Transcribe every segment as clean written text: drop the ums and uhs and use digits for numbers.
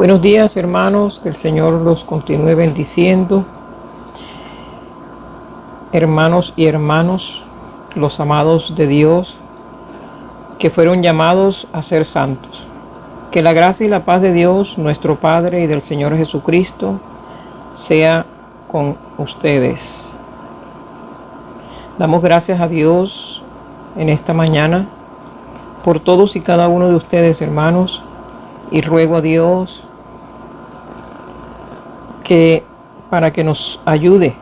Buenos días, hermanos, que el Señor los continúe bendiciendo. Hermanos y hermanos, los amados de Dios, que fueron llamados a ser santos. Que la gracia y la paz de Dios, nuestro Padre, y del Señor Jesucristo, sea con ustedes. Damos gracias a Dios en esta mañana por todos y cada uno de ustedes, hermanos, y ruego a Dios que para que nos ayude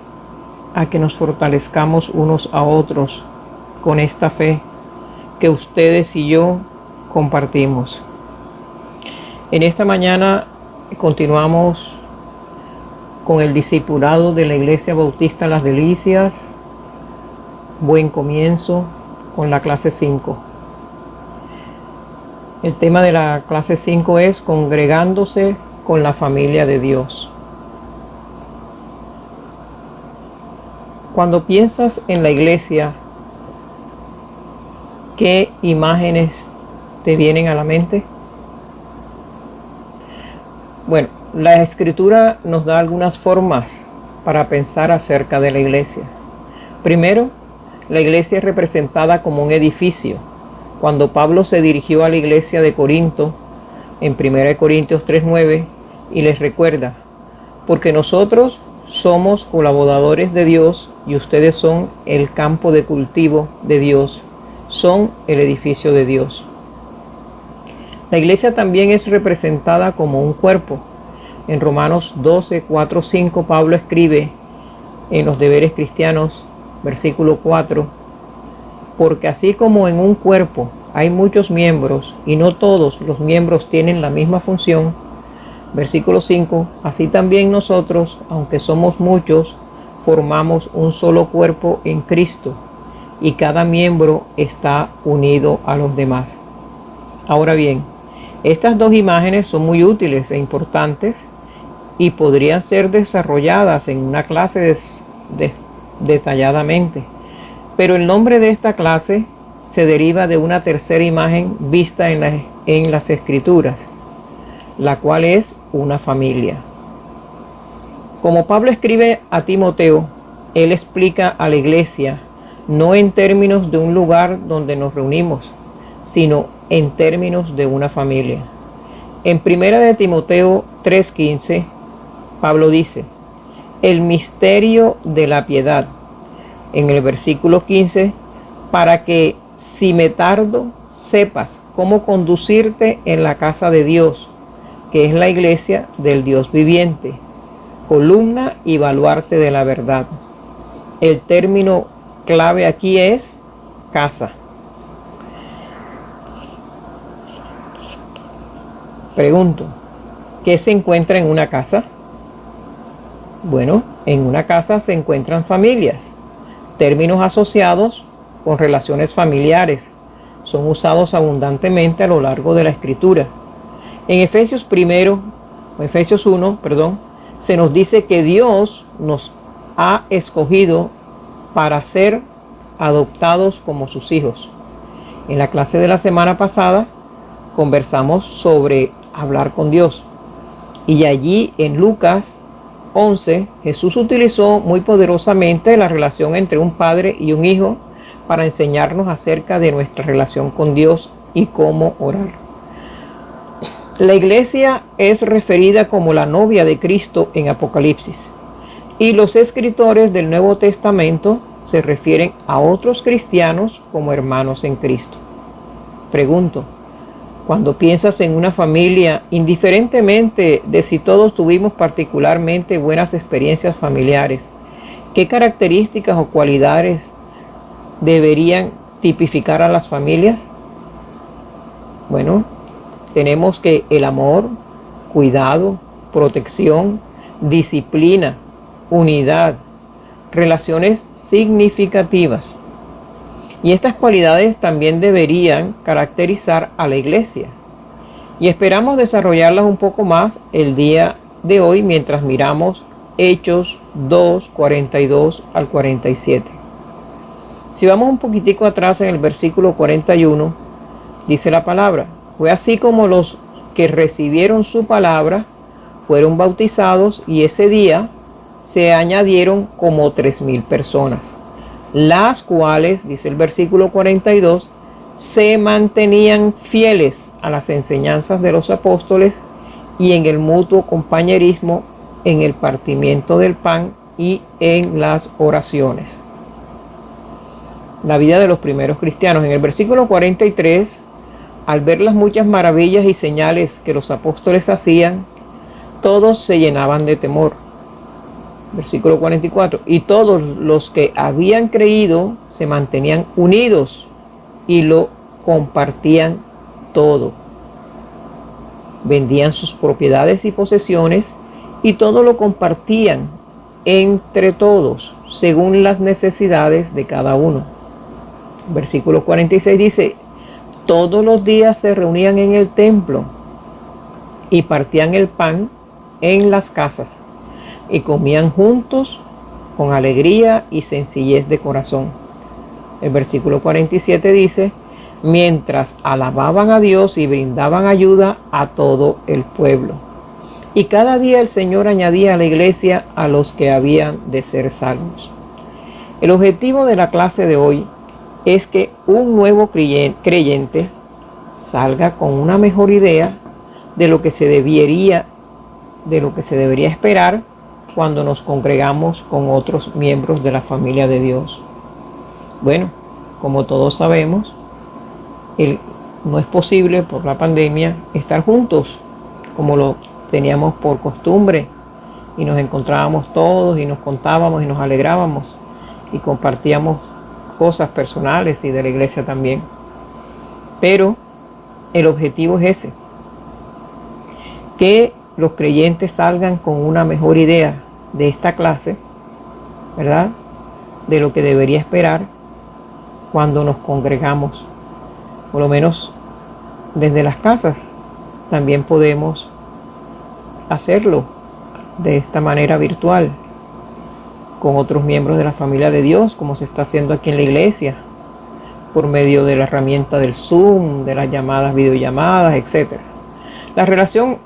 a que nos fortalezcamos unos a otros con esta fe que ustedes y yo compartimos. En esta mañana continuamos con el discipulado de la Iglesia Bautista Las Delicias. Buen comienzo con la clase 5. El tema de la clase 5 es congregándose con la familia de Dios. Cuando piensas en la iglesia, ¿qué imágenes te vienen a la mente? Bueno, la Escritura nos da algunas formas para pensar acerca de la iglesia. Primero, la iglesia es representada como un edificio. Cuando Pablo se dirigió a la iglesia de Corinto, en 1 Corintios 3:9, y les recuerda, porque nosotros somos colaboradores de Dios y ustedes son el campo de cultivo de Dios, son el edificio de Dios. La iglesia también es representada como un cuerpo. En Romanos 12:4-5 Pablo escribe en los deberes cristianos, versículo 4, porque así como en un cuerpo hay muchos miembros y no todos los miembros tienen la misma función, versículo 5, así también nosotros, aunque somos muchos, formamos un solo cuerpo en Cristo y cada miembro está unido a los demás. Ahora bien, estas dos imágenes son muy útiles e importantes y podrían ser desarrolladas en una clase detalladamente, pero el nombre de esta clase se deriva de una tercera imagen vista en las Escrituras, la cual es una familia. Como Pablo escribe a Timoteo, él explica a la iglesia no en términos de un lugar donde nos reunimos, sino en términos de una familia. En 1 de Timoteo 3:15, Pablo dice, el misterio de la piedad. En el versículo 15, para que si me tardo, sepas cómo conducirte en la casa de Dios, que es la iglesia del Dios viviente, columna y baluarte de la verdad. El término clave aquí es casa. Pregunto, ¿qué se encuentra en una casa? Bueno, en una casa se encuentran familias. Términos asociados con relaciones familiares son usados abundantemente a lo largo de la Escritura. En Efesios 1, se nos dice que Dios nos ha escogido para ser adoptados como sus hijos. En la clase de la semana pasada conversamos sobre hablar con Dios. Y allí en Lucas 11, Jesús utilizó muy poderosamente la relación entre un padre y un hijo para enseñarnos acerca de nuestra relación con Dios y cómo orar. La iglesia es referida como la novia de Cristo en Apocalipsis, y los escritores del Nuevo Testamento se refieren a otros cristianos como hermanos en Cristo. Pregunto, cuando piensas en una familia, indiferentemente de si todos tuvimos particularmente buenas experiencias familiares, ¿qué características o cualidades deberían tipificar a las familias? Bueno, tenemos que el amor, cuidado, protección, disciplina, unidad, relaciones significativas. Y estas cualidades también deberían caracterizar a la iglesia. Y esperamos desarrollarlas un poco más el día de hoy mientras miramos Hechos 2:42-47. Si vamos un poquitico atrás en el versículo 41, dice la palabra, fue así como los que recibieron su palabra fueron bautizados, y ese día se añadieron como 3,000 personas, las cuales, dice el versículo 42, se mantenían fieles a las enseñanzas de los apóstoles y en el mutuo compañerismo, en el partimiento del pan y en las oraciones. La vida de los primeros cristianos. En el versículo 43, al ver las muchas maravillas y señales que los apóstoles hacían, todos se llenaban de temor. Versículo 44, y todos los que habían creído se mantenían unidos y lo compartían todo. Vendían sus propiedades y posesiones y todo lo compartían entre todos, según las necesidades de cada uno. Versículo 46 dice, todos los días se reunían en el templo y partían el pan en las casas y comían juntos con alegría y sencillez de corazón. El versículo 47 dice, mientras alababan a Dios y brindaban ayuda a todo el pueblo. Y cada día el Señor añadía a la iglesia a los que habían de ser salvos. El objetivo de la clase de hoy es que un nuevo creyente salga con una mejor idea de lo que se debería esperar cuando nos congregamos con otros miembros de la familia de Dios. Bueno, como todos sabemos, no es posible por la pandemia estar juntos como lo teníamos por costumbre, y nos encontrábamos todos y nos contábamos y nos alegrábamos y compartíamos cosas personales y de la iglesia también. Pero el objetivo es ese, que los creyentes salgan con una mejor idea de esta clase, ¿verdad? De lo que debería esperar cuando nos congregamos. Por lo menos desde las casas también podemos hacerlo de esta manera virtual con otros miembros de la familia de Dios, como se está haciendo aquí en la iglesia, por medio de la herramienta del Zoom, de las llamadas, videollamadas, etc. La relación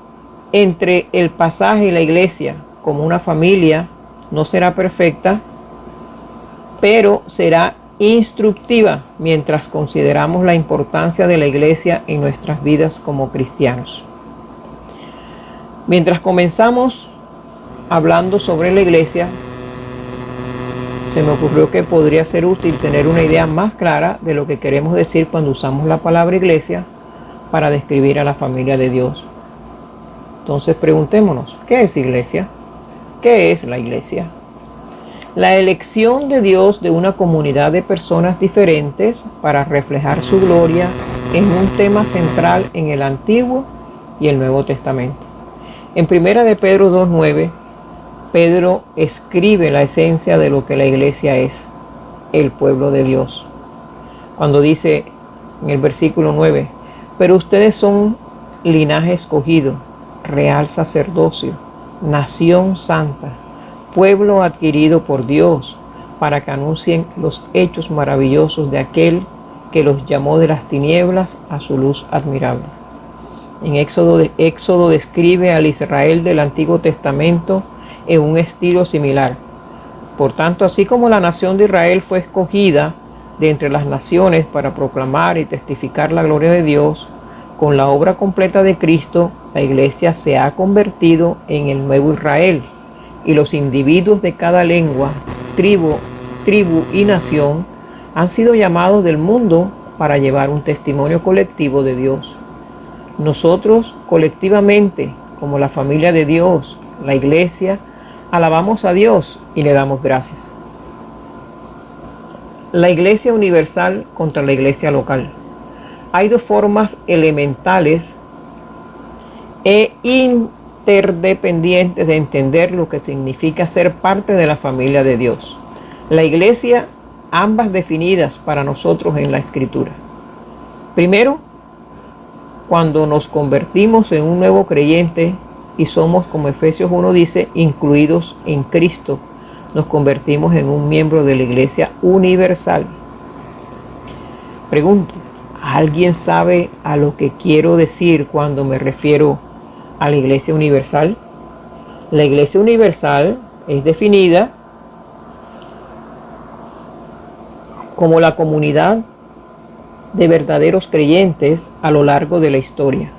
entre el pasaje y la iglesia como una familia no será perfecta, pero será instructiva mientras consideramos la importancia de la iglesia en nuestras vidas como cristianos. Mientras comenzamos hablando sobre la iglesia, se me ocurrió que podría ser útil tener una idea más clara de lo que queremos decir cuando usamos la palabra iglesia para describir a la familia de Dios. Entonces preguntémonos, ¿qué es iglesia? ¿Qué es la iglesia? La elección de Dios de una comunidad de personas diferentes para reflejar su gloria es un tema central en el Antiguo y el Nuevo Testamento. En 1 de Pedro 2:9, Pedro escribe la esencia de lo que la iglesia es, el pueblo de Dios. Cuando dice en el versículo 9, pero ustedes son linaje escogido, real sacerdocio, nación santa, pueblo adquirido por Dios, para que anuncien los hechos maravillosos de aquel que los llamó de las tinieblas a su luz admirable. En Éxodo describe al Israel del Antiguo Testamento en un estilo similar. Por tanto, así como la nación de Israel fue escogida de entre las naciones para proclamar y testificar la gloria de Dios, con la obra completa de Cristo, la iglesia se ha convertido en el nuevo Israel, y los individuos de cada lengua, tribu y nación han sido llamados del mundo para llevar un testimonio colectivo de Dios. Nosotros colectivamente, como la familia de Dios, la iglesia, alabamos a Dios y le damos gracias. La iglesia universal contra la iglesia local. Hay dos formas elementales e interdependientes de entender lo que significa ser parte de la familia de Dios. La iglesia, ambas definidas para nosotros en la Escritura. Primero, cuando nos convertimos en un nuevo creyente y somos, como Efesios 1 dice, incluidos en Cristo, nos convertimos en un miembro de la iglesia universal. Pregunto, ¿Alguien sabe a lo que quiero decir cuando me refiero a la Iglesia Universal? La Iglesia Universal es definida como la comunidad de verdaderos creyentes a lo largo de la historia.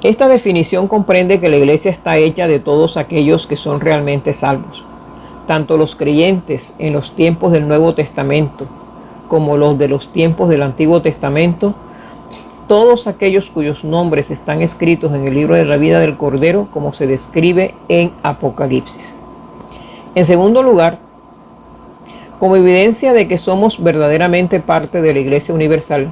Esta definición comprende que la Iglesia está hecha de todos aquellos que son realmente salvos, tanto los creyentes en los tiempos del Nuevo Testamento como los de los tiempos del Antiguo Testamento, todos aquellos cuyos nombres están escritos en el libro de la vida del Cordero, como se describe en Apocalipsis. En segundo lugar, como evidencia de que somos verdaderamente parte de la Iglesia Universal,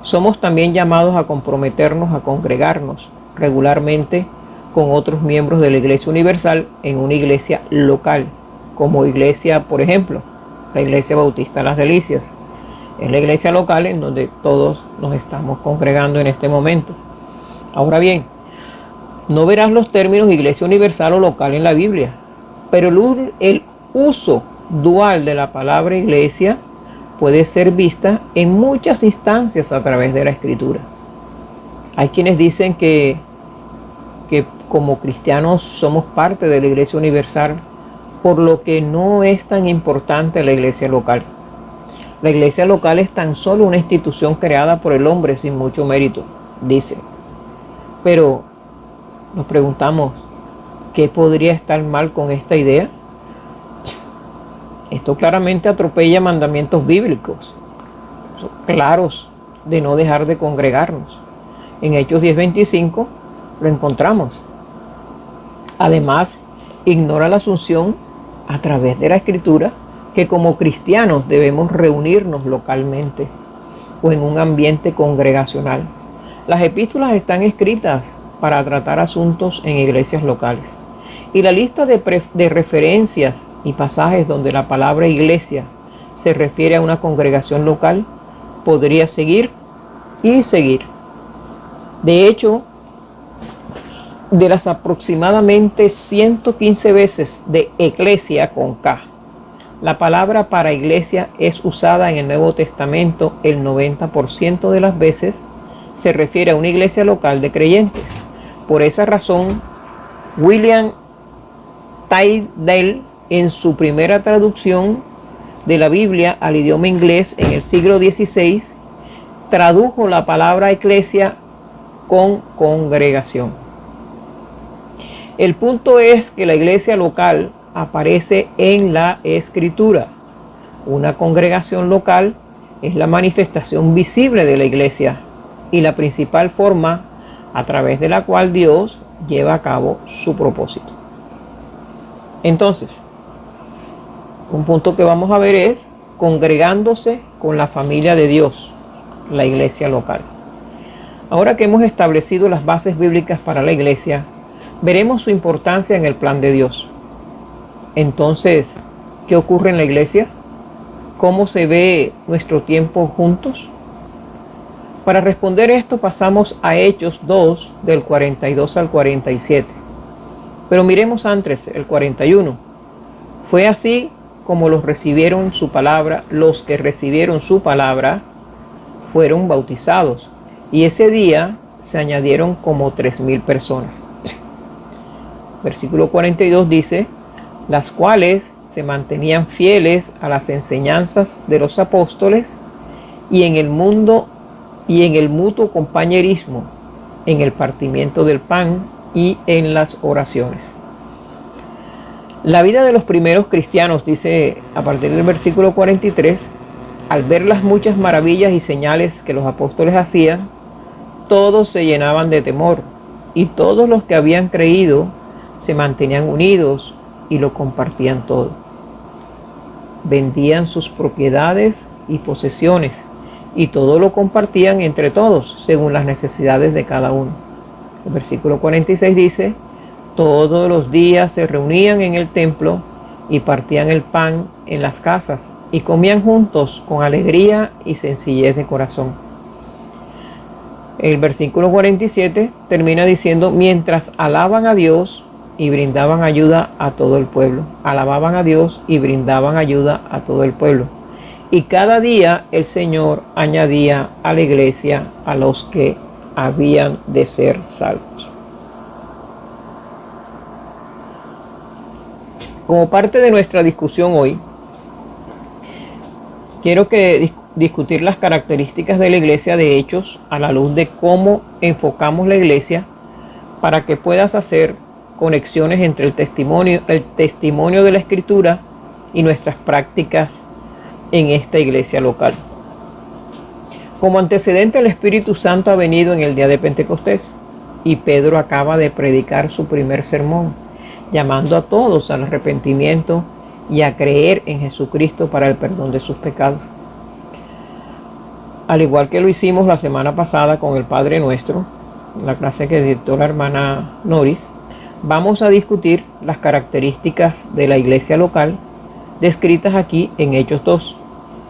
somos también llamados a comprometernos a congregarnos regularmente con otros miembros de la Iglesia Universal en una iglesia local, como iglesia, por ejemplo, la Iglesia Bautista Las Delicias. Es la iglesia local en donde todos nos estamos congregando en este momento. Ahora bien, no verás los términos iglesia universal o local en la Biblia, pero el uso dual de la palabra iglesia puede ser vista en muchas instancias a través de la Escritura. Hay quienes dicen que como cristianos somos parte de la Iglesia Universal, por lo que no es tan importante la iglesia local. La iglesia local es tan solo una institución creada por el hombre sin mucho mérito, dice. Pero nos preguntamos, ¿qué podría estar mal con esta idea? Esto claramente atropella mandamientos bíblicos claros de no dejar de congregarnos. En Hechos 10:25 lo encontramos. Además, ignora la asunción a través de la Escritura que como cristianos debemos reunirnos localmente o en un ambiente congregacional. Las epístolas están escritas para tratar asuntos en iglesias locales. Y la lista de referencias y pasajes donde la palabra iglesia se refiere a una congregación local podría seguir y seguir. De hecho, de las aproximadamente 115 veces de eclesia con K, la palabra para iglesia es usada en el Nuevo Testamento, el 90% de las veces se refiere a una iglesia local de creyentes. Por esa razón, William Tyndale, en su primera traducción de la Biblia al idioma inglés en el siglo XVI, tradujo la palabra iglesia con congregación. El punto es que la iglesia local aparece en la Escritura. Una congregación local es la manifestación visible de la iglesia y la principal forma a través de la cual Dios lleva a cabo su propósito. Entonces, un punto que vamos a ver es congregándose con la familia de Dios, la iglesia local. Ahora que hemos establecido las bases bíblicas para la iglesia, veremos su importancia en el plan de Dios. Entonces, ¿qué ocurre en la iglesia? ¿Cómo se ve nuestro tiempo juntos? Para responder esto pasamos a Hechos 2, del 42 al 47. Pero miremos antes el 41. Fue así como los que recibieron su palabra fueron bautizados. Y ese día se añadieron como 3,000 personas. Versículo 42 dice, las cuales se mantenían fieles a las enseñanzas de los apóstoles y en el mutuo compañerismo, en el partimiento del pan y en las oraciones. La vida de los primeros cristianos, dice a partir del versículo 43, al ver las muchas maravillas y señales que los apóstoles hacían, todos se llenaban de temor, y todos los que habían creído se mantenían unidos y lo compartían todo. Vendían sus propiedades y posesiones, y todo lo compartían entre todos, según las necesidades de cada uno. El versículo 46 dice, todos los días se reunían en el templo y partían el pan en las casas, y comían juntos con alegría y sencillez de corazón. El versículo 47 termina diciendo, mientras alaban a Dios y brindaban ayuda a todo el pueblo. Alababan a Dios y brindaban ayuda a todo el pueblo. Y cada día el Señor añadía a la iglesia a los que habían de ser salvos. Como parte de nuestra discusión hoy, quiero discutir las características de la iglesia de Hechos a la luz de cómo enfocamos la iglesia para que puedas hacer conexiones entre el testimonio de la Escritura y nuestras prácticas en esta iglesia local. Como antecedente, el Espíritu Santo ha venido en el día de Pentecostés y Pedro acaba de predicar su primer sermón, llamando a todos al arrepentimiento y a creer en Jesucristo para el perdón de sus pecados. Al igual que lo hicimos la semana pasada con el Padre Nuestro, la clase que dictó la hermana Noris, vamos a discutir las características de la iglesia local descritas aquí en Hechos 2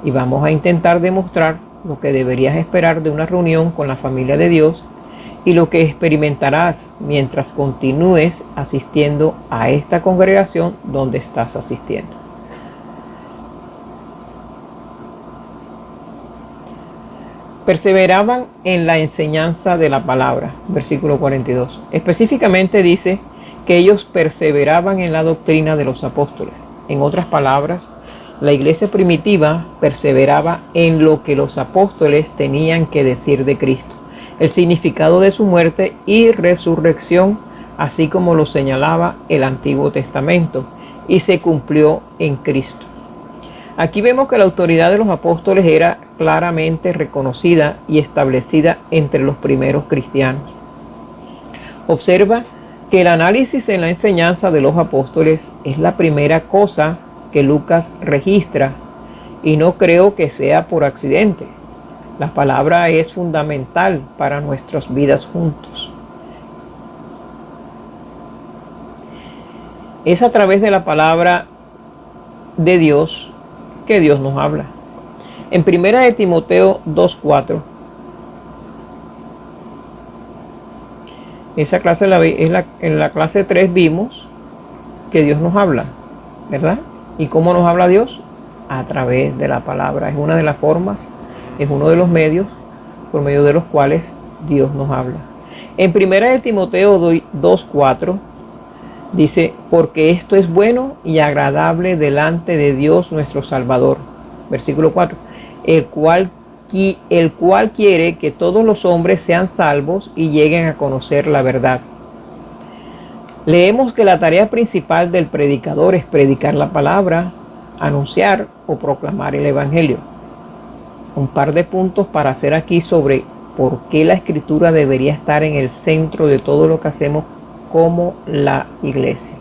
y vamos a intentar demostrar lo que deberías esperar de una reunión con la familia de Dios y lo que experimentarás mientras continúes asistiendo a esta congregación donde estás asistiendo. Perseveraban en la enseñanza de la palabra, versículo 42. Específicamente dice que ellos perseveraban en la doctrina de los apóstoles. En otras palabras, la iglesia primitiva perseveraba en lo que los apóstoles tenían que decir de Cristo, el significado de su muerte y resurrección, así como lo señalaba el Antiguo Testamento, y se cumplió en Cristo. Aquí vemos que la autoridad de los apóstoles era claramente reconocida y establecida entre los primeros cristianos. Observa que el análisis en la enseñanza de los apóstoles es la primera cosa que Lucas registra y no creo que sea por accidente. La palabra es fundamental para nuestras vidas juntos. Es a través de la palabra de Dios que Dios nos habla. En 1 de Timoteo 2:4, esa clase en la clase 3 vimos que Dios nos habla, ¿verdad? ¿Y cómo nos habla Dios? A través de la palabra. Es una de las formas, es uno de los medios por medio de los cuales Dios nos habla. En 1 de Timoteo 2:4 dice, porque esto es bueno y agradable delante de Dios nuestro Salvador. Versículo 4, el cual quiere que todos los hombres sean salvos y lleguen a conocer la verdad. Leemos que la tarea principal del predicador es predicar la palabra, anunciar o proclamar el evangelio. Un par de puntos para hacer aquí sobre por qué la escritura debería estar en el centro de todo lo que hacemos como la iglesia.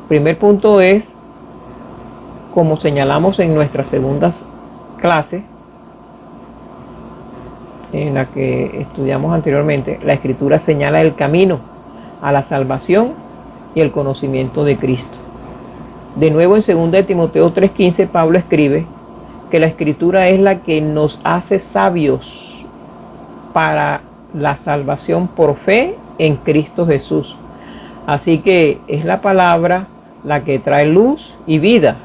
Primer punto es, como señalamos en nuestras segundas clases, en la que estudiamos anteriormente, la escritura señala el camino a la salvación y el conocimiento de Cristo. De nuevo en 2 de Timoteo 3:15 Pablo escribe que la escritura es la que nos hace sabios para la salvación por fe en Cristo Jesús. Así que es la palabra la que trae luz y vida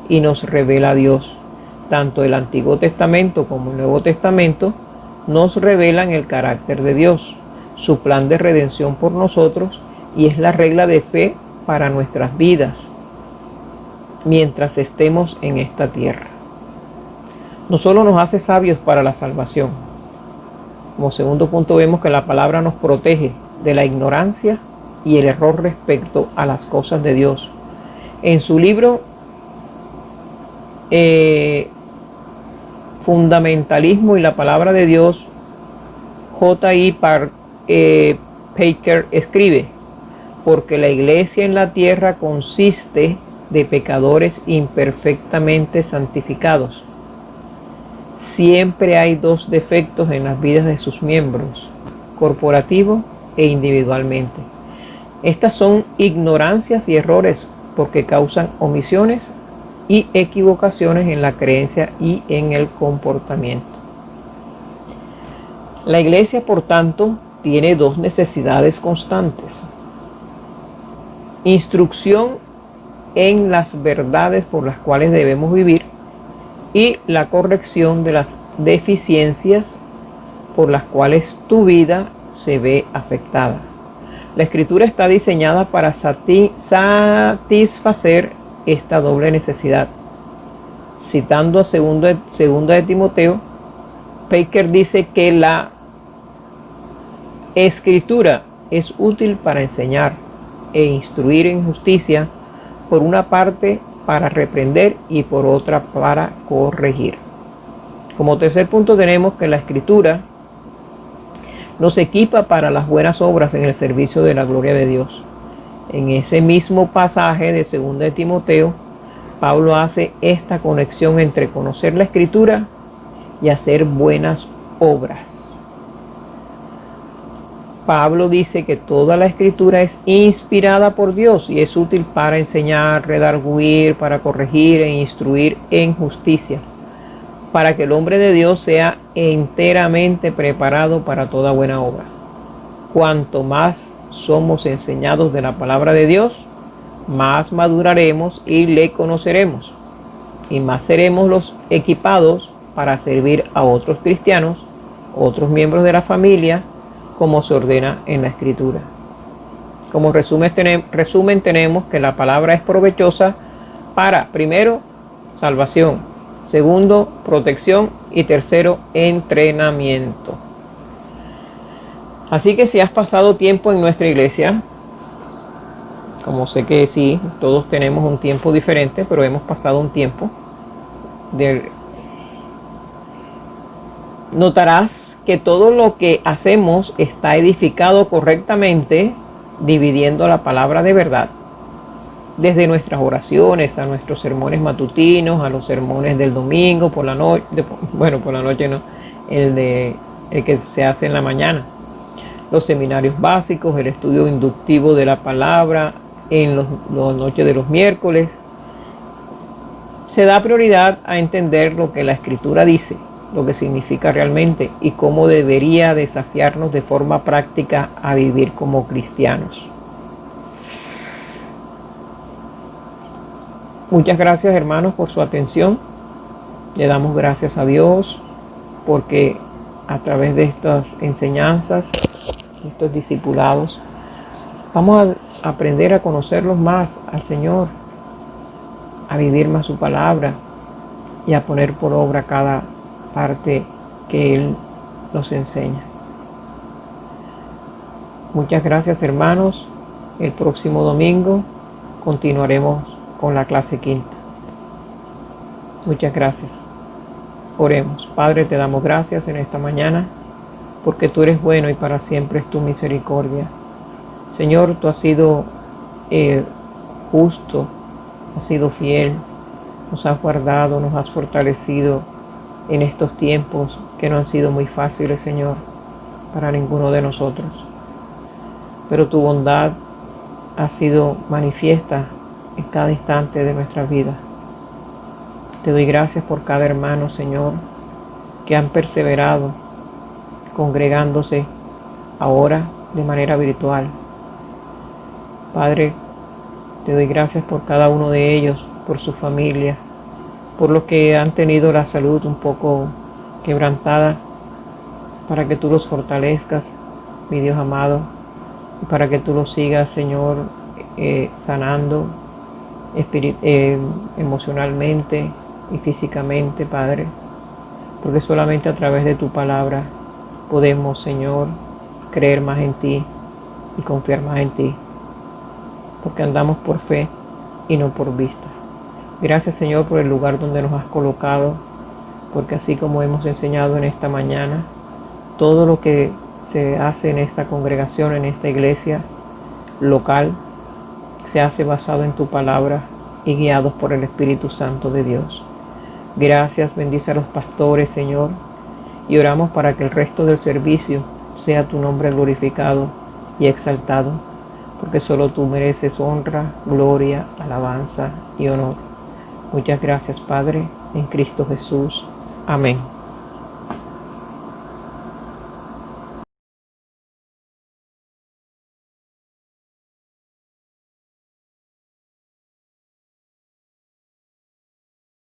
y nos revela a Dios. Tanto el Antiguo Testamento como el Nuevo Testamento nos revelan el carácter de Dios, su plan de redención por nosotros, y es la regla de fe para nuestras vidas mientras estemos en esta tierra. No solo nos hace sabios para la salvación. Como segundo punto vemos que la palabra nos protege de la ignorancia y el error respecto a las cosas de Dios. En su libro Fundamentalismo y la palabra de Dios, J.I. Packer escribe, porque la iglesia en la tierra consiste de pecadores imperfectamente santificados. Siempre hay dos defectos en las vidas de sus miembros, corporativo e individualmente. Estas son ignorancias y errores porque causan omisiones y equivocaciones en la creencia y en el comportamiento. La iglesia, por tanto, tiene dos necesidades constantes: instrucción en las verdades por las cuales debemos vivir y la corrección de las deficiencias por las cuales tu vida se ve afectada. La escritura está diseñada para satisfacer esta doble necesidad. Citando a segunda de Timoteo, Baker dice que la escritura es útil para enseñar e instruir en justicia, por una parte para reprender y por otra para corregir. Como tercer punto tenemos que la escritura nos equipa para las buenas obras en el servicio de la gloria de Dios. En ese mismo pasaje de 2 de Timoteo, Pablo hace esta conexión entre conocer la escritura y hacer buenas obras. Pablo dice que toda la escritura es inspirada por Dios y es útil para enseñar, redarguir, para corregir e instruir en justicia, para que el hombre de Dios sea enteramente preparado para toda buena obra. Cuanto más somos enseñados de la palabra de Dios, más maduraremos y le conoceremos, y más seremos los equipados para servir a otros cristianos, otros miembros de la familia, como se ordena en la escritura. Como resumen tenemos que la palabra es provechosa para, primero, salvación, segundo, protección y tercero, entrenamiento. Así que si has pasado tiempo en nuestra iglesia, como sé que sí, todos tenemos un tiempo diferente, pero hemos pasado un tiempo, notarás que todo lo que hacemos está edificado correctamente, dividiendo la palabra de verdad, desde nuestras oraciones a nuestros sermones matutinos, a los sermones del domingo por la noche, por la noche no, el que se hace en la mañana, los seminarios básicos, el estudio inductivo de la palabra en las noches de los miércoles. Se da prioridad a entender lo que la escritura dice, lo que significa realmente y cómo debería desafiarnos de forma práctica a vivir como cristianos. Muchas gracias, hermanos, por su atención. Le damos gracias a Dios porque a través de estas enseñanzas, estos discipulados, vamos a aprender a conocerlos más al Señor, a vivir más su palabra y a poner por obra cada parte que Él nos enseña. Muchas gracias, hermanos. El próximo domingo continuaremos con la clase quinta. Muchas gracias. Oremos. Padre, te damos gracias en esta mañana porque tú eres bueno y para siempre es tu misericordia. Señor, tú has sido justo, has sido fiel, nos has guardado, nos has fortalecido en estos tiempos que no han sido muy fáciles, Señor, para ninguno de nosotros. Pero tu bondad ha sido manifiesta en cada instante de nuestra vida. Te doy gracias por cada hermano, Señor, que han perseverado congregándose ahora de manera virtual. Padre, te doy gracias por cada uno de ellos, por su familia, por los que han tenido la salud un poco quebrantada, para que tú los fortalezcas, mi Dios amado, y para que tú los sigas, Señor, sanando emocionalmente y físicamente, Padre, porque solamente a través de tu palabra podemos, Señor, creer más en ti y confiar más en ti, porque andamos por fe y no por vista. Gracias, Señor, por el lugar donde nos has colocado, porque así como hemos enseñado en esta mañana, todo lo que se hace en esta congregación, en esta iglesia local, se hace basado en tu palabra y guiados por el Espíritu Santo de Dios. Gracias, bendice a los pastores, Señor, y oramos para que el resto del servicio sea tu nombre glorificado y exaltado, porque solo tú mereces honra, gloria, alabanza y honor. Muchas gracias, Padre, en Cristo Jesús. Amén.